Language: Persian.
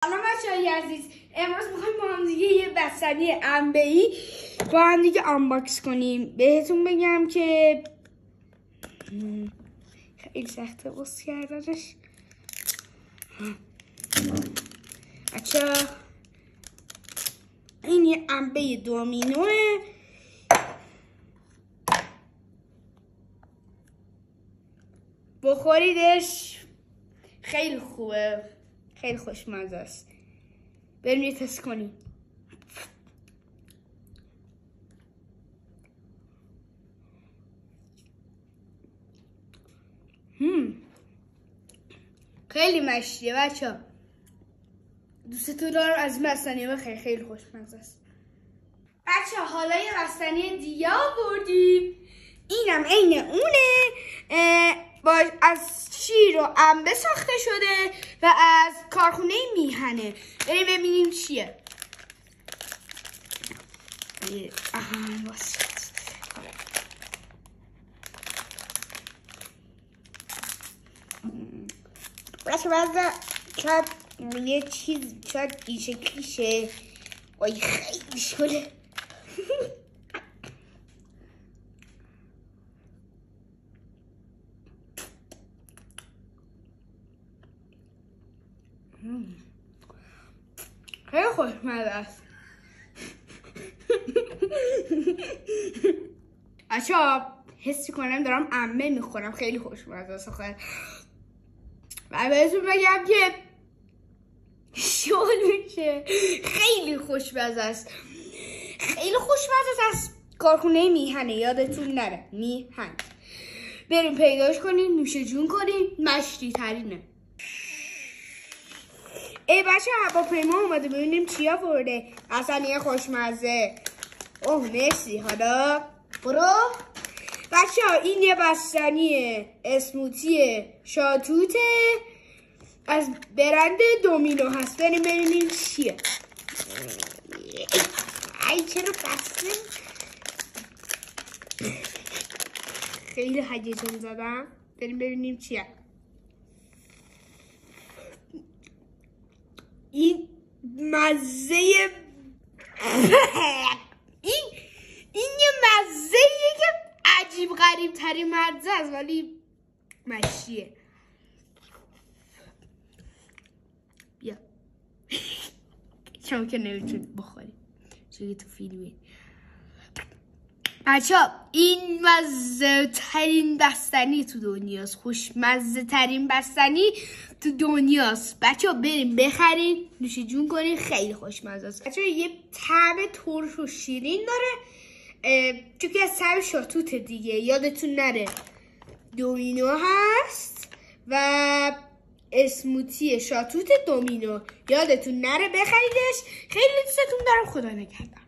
سلام بچه‌های عزیز، امروز میخوایم با هم دیگه یه بستنی انبه‌ای با هم دیگه آنباکس کنیم. بهتون بگم که خیلی سخته باز کردنش. بچه این یه انبه دومینوه. بخوریدش، خیلی خوبه، خیلی خوشمزه است. بریم یه تست کنیم. خیلی مشتیه بچه ها، دوستتون دارم. از بستنی خیلی خیلی خوشمزه است. بچه ها حالا یه بستنی دیگه آوردیم، اینم عین اونه. از شیر و انبه ساخته شده و از کارخونه میهنه. بریم ببینیم چیه. شاید یه چیز شاید این شکلیشه. وای خیلی شده. خیلی خوشمزه است. بچه‌ها حس کنم دارم انبه میخورم. خیلی خوشمزه است آخه. و بهتون بگم که شل میشه. خیلی خوشمزه است، خیلی خوشمزه است. کارخونه میهنه، یادتون نره میهن. بریم پیداش کنیم، نوش جون کنیم. مشتی ترینه. ای بچه هواپیما اومده، ببینیم چی آورده. اصلا یه خوشمزه. اوه مرسی. حالا برو بچه ها. این یه بستنی اسموتی شاتوته از برند دومینو هست. بریم ببینیم چیه. ای چرا بسته. خیلی هیجان زدم. بریم ببینیم چیه. این مزه این یه مزه که عجیب غریب ترین مزه است، ولی مشیه. بیا شما که نمیتونید بخورید چون تو فیلمی. بچه این مزه ترین بستنی تو دنیاست. خوشمزه ترین بستنی تو دنیاست. بچه بریم بخرین، نوش جون کنین. خیلی خوشمزه است. بچه یه طعم ترش و شیرین داره، چون که از طعم شاتوت دیگه. یادتون نره دومینو هست و اسموتی شاتوت دومینو. یادتون نره بخریدش. خیلی دوستتون دارم. خدا نگهدار.